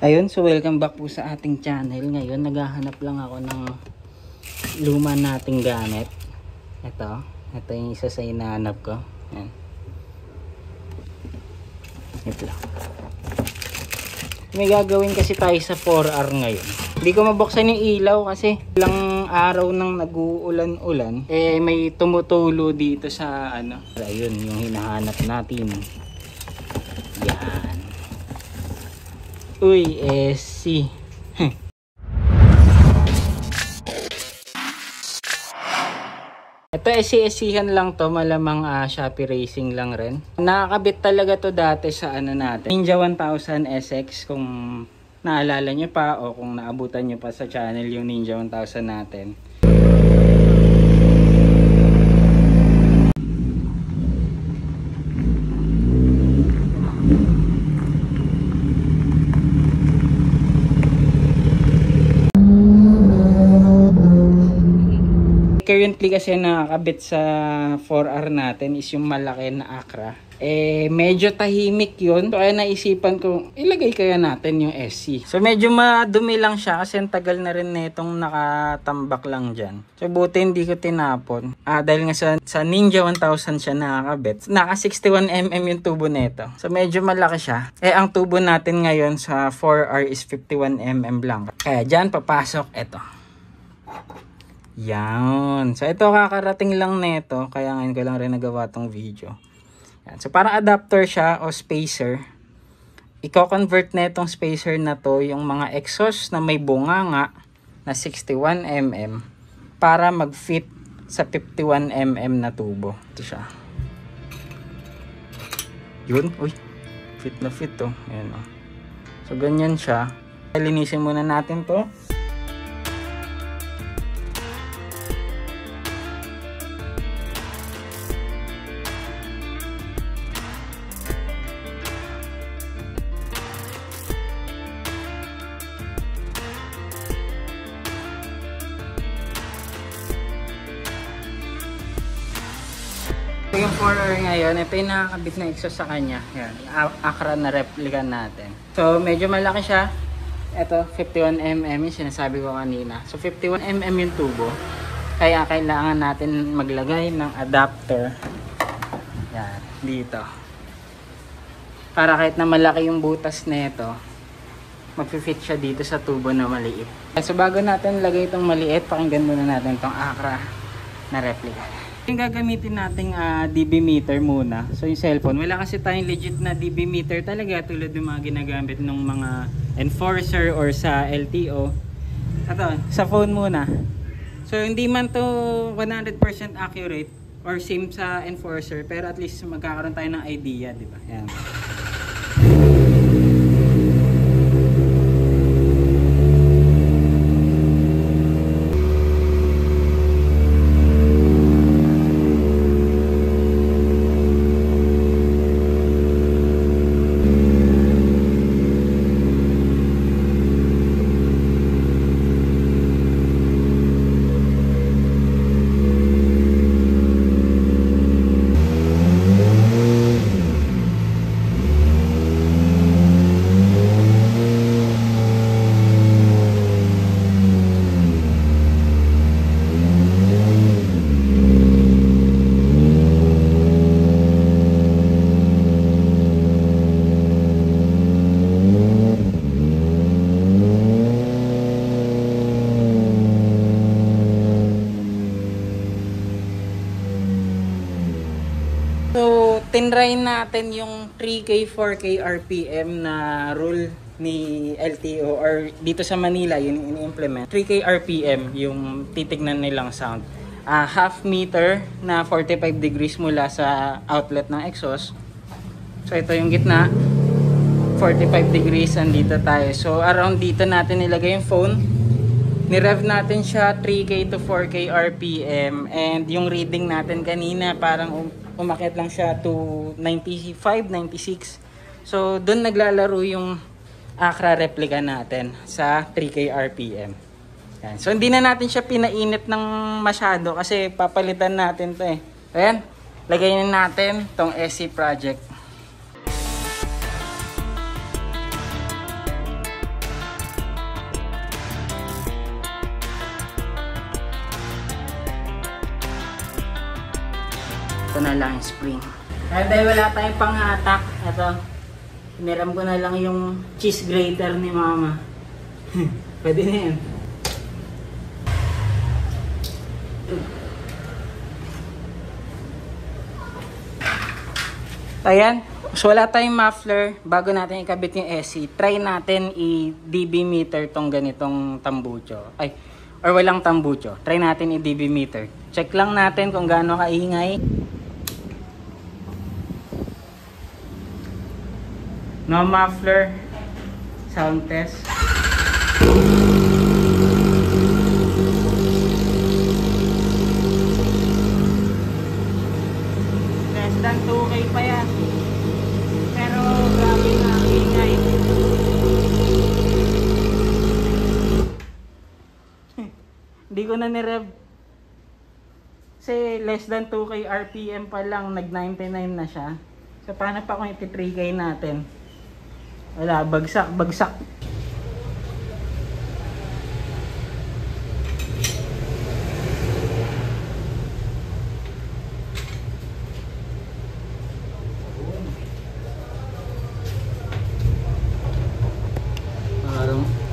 Ayun, so welcome back po sa ating channel. Ngayon, naghahanap lang ako ng luma nating gamit. Ito yung isa sa hinahanap ko. Ayan. Ito lang. May gagawin kasi tayo sa 4R ngayon. Hindi ko mabuksan yung ilaw kasi ilang araw nang nag-uulan-ulan. May tumutulo dito sa ano. Ayun, yung hinahanap natin. Yan. Uy, SC. Ito SC-SC-han lang to, malamang Shopee Racing lang rin. Nakakabit talaga to dati sa ano natin, Ninja 1000 SX, kung naalala nyo pa o kung naabutan nyo pa sa channel yung Ninja 1000 natin. Currently kasi nakakabit sa 4R natin is yung malaki na Acra. Medyo tahimik yun. So kaya naisipan ko, ilagay kaya natin yung SC. So medyo madumi lang siya kasi ang tagal na rin netong nakatambak lang dyan. So buti hindi ko tinapon. Dahil nga sa Ninja 1000 siya nakakabit. Naka 61mm yung tubo neto. So medyo malaki siya. Ang tubo natin ngayon sa 4R is 51mm lang. Kaya dyan papasok ito. Yan. So ito kakarating lang neto, kaya ngayon ko lang rin nagawa tong video. Yan. So parang adapter siya o spacer. Iko-convert na itong spacer na to yung mga exhaust na may bunganga na 61mm para mag-fit sa 51mm na tubo. Ito siya. Yun. Uy. Fit na fit to. Ayan o. So ganyan siya. Linisin muna natin to. Yung 4R ngayon, ito yung nakakabit na exhaust sa kanya. Yan, Acra na replica natin. So, medyo malaki siya. Ito, 51mm yung sinasabi ko kanina. So, 51mm yung tubo. Kaya kailangan natin maglagay ng adapter. Yan, dito. Para kahit na malaki yung butas nito, mag-fit siya dito sa tubo na maliit. So, bago natin lagay itong maliit, pakinggan muna natin itong Acra na replica. Yung gagamitin nating dB meter muna. So yung cellphone, wala kasi tayong legit na dB meter talaga tulad ng mga ginagamit ng mga enforcer or sa LTO. Ito, sa phone muna. So hindi man to 100% accurate or same sa enforcer, pero at least magkakaroon tayo ng idea, di ba? Yan. So, tinry natin yung 3K, 4K RPM na rule ni LTO or dito sa Manila, yun ini-implement. 3K RPM yung titignan nilang sound. Half meter na 45 degrees mula sa outlet ng exhaust. So, ito yung gitna. 45 degrees, andito tayo. So, around dito natin nilagay yung phone. Ni-rev natin siya 3K to 4K RPM. And yung reading natin kanina, parang umakyat lang siya to 95, 96. So, doon naglalaro yung Acra replica natin sa 3K RPM. Yan. So, hindi na natin siya pinainit ng masyado kasi papalitan natin to eh. Ayan, lagay na natin tong SC project. Ito na lang yung spring. Kaya dahil wala tayong pang-hatak, ito, hiniram ko na lang yung cheese grater ni mama. Pwede na yan. Ayan. So wala tayong muffler. Bago natin ikabit yung SC, try natin i-dB meter tong ganitong tambucho. Ay, or walang tambucho. Try natin i-dB meter. Check lang natin kung gaano kaingay. No muffler. Sound test. Less than 2K pa yan. Pero grabe na ang ingay. Hindi ko na nirev. Kasi less than 2K RPM pa lang, nag 99 na siya. So paano pa kung iti-3K natin? Wala, bagsak.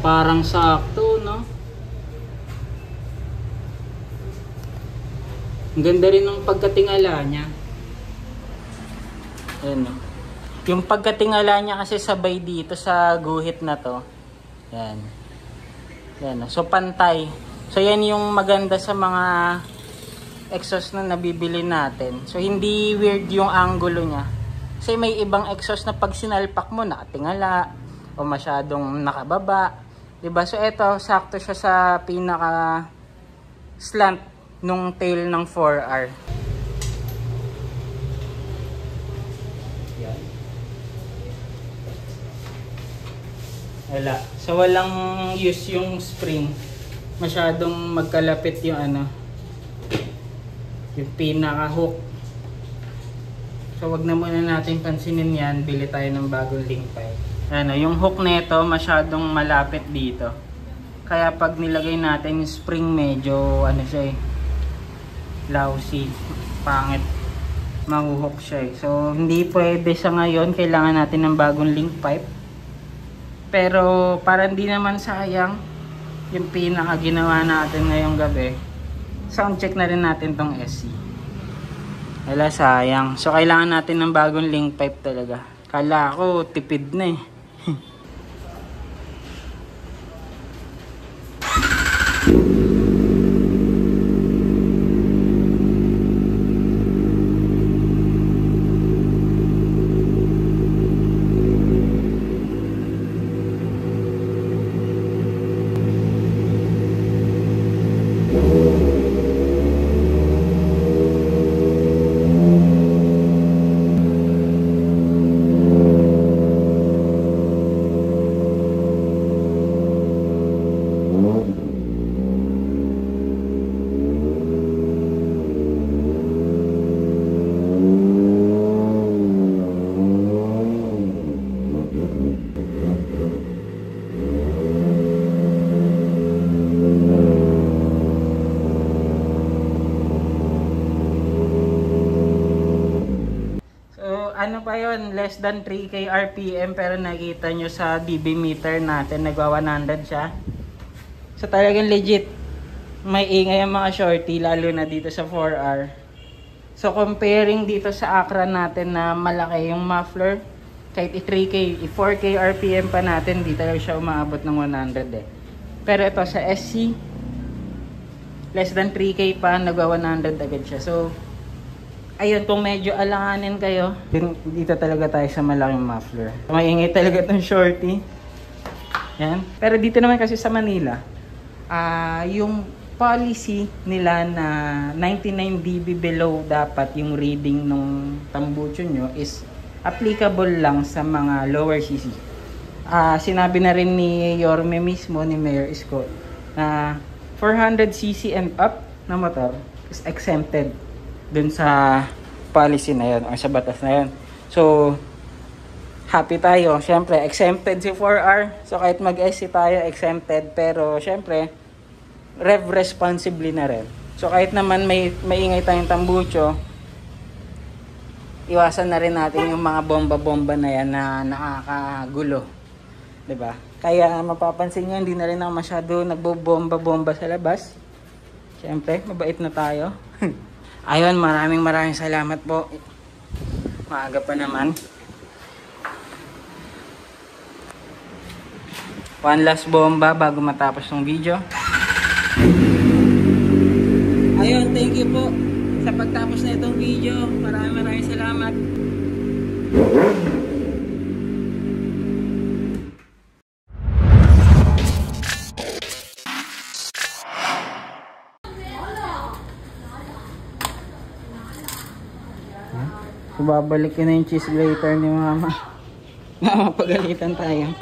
Parang sakto, no? Ang ganda rin ng pagkatingala niya. Ayan, no? Yung pagkatingala niya kasi sabay dito sa guhit na to. Yan. Yan, no? So pantay. So yan yung maganda sa mga exhaust na nabibili natin. So hindi weird yung angulo niya. Kasi may ibang exhaust na pag sinalpak mo nakatingala o masyadong nakababa. Diba? So ito, sakto siya sa pinaka slant nung tail ng 4R. Yan. Wala. So walang use yung spring. Masyadong magkalapit yung ano, yung pinaka hook. So wag na muna natin pansinin yan. Bili tayo ng bagong link pipe. Ano, yung hook nito masyadong malapit dito. Kaya pag nilagay natin yung spring medyo ano siya lousy, pangit. Mahuhook siya So hindi pwede sa ngayon, kailangan natin ng bagong link pipe. Pero para hindi naman sayang yung pinaka ginawa natin ngayong gabi, sound check na rin natin tong SC. Wala, sayang. So kailangan natin ng bagong link pipe talaga. Kala ko tipid na ano pa yon, less than 3K RPM, pero nakita nyo sa dB meter natin nagwa 100 siya. So talagang legit may ingay ang mga shorty, lalo na dito sa 4R. So comparing dito sa Acra natin na malaki yung muffler, kahit 3K, 4K RPM pa natin, di talaga siya umaabot ng 100 Pero ito sa SC, less than 3K pa, nagwa 100 agad siya. So ayun, kung medyo alanganin kayo, dito talaga tayo sa malaking muffler. Maingay talaga itong shorty. Yan. Pero dito naman kasi sa Manila, yung policy nila na 99 dB below dapat yung reading ng tambucho nyo is applicable lang sa mga lower CC. Sinabi na rin ni Yorme mismo, ni Mayor Isko, na 400cc and up na motor is exempted dun sa policy na yun or sa batas na yun. So happy tayo, syempre exempted si 4R. So kahit mag-SC tayo, exempted, pero syempre rev responsibly na rin. So kahit naman may maingay tayong tambucho, iwasan na rin natin yung mga bomba-bomba na yan na nakakagulo. 'Di ba? Kaya mapapansin nyo, hindi na rin ako masyado nagbobomba-bomba sa labas. Siyempre, mabait na tayo. Ayun, maraming salamat po. Maaga pa naman. One last bomba bago matapos ng video. Ayun, thank you po sa pagtapos na itong video. Maraming salamat. So, babalik ko na yung cheese grater ni mama. Pagalitan tayo.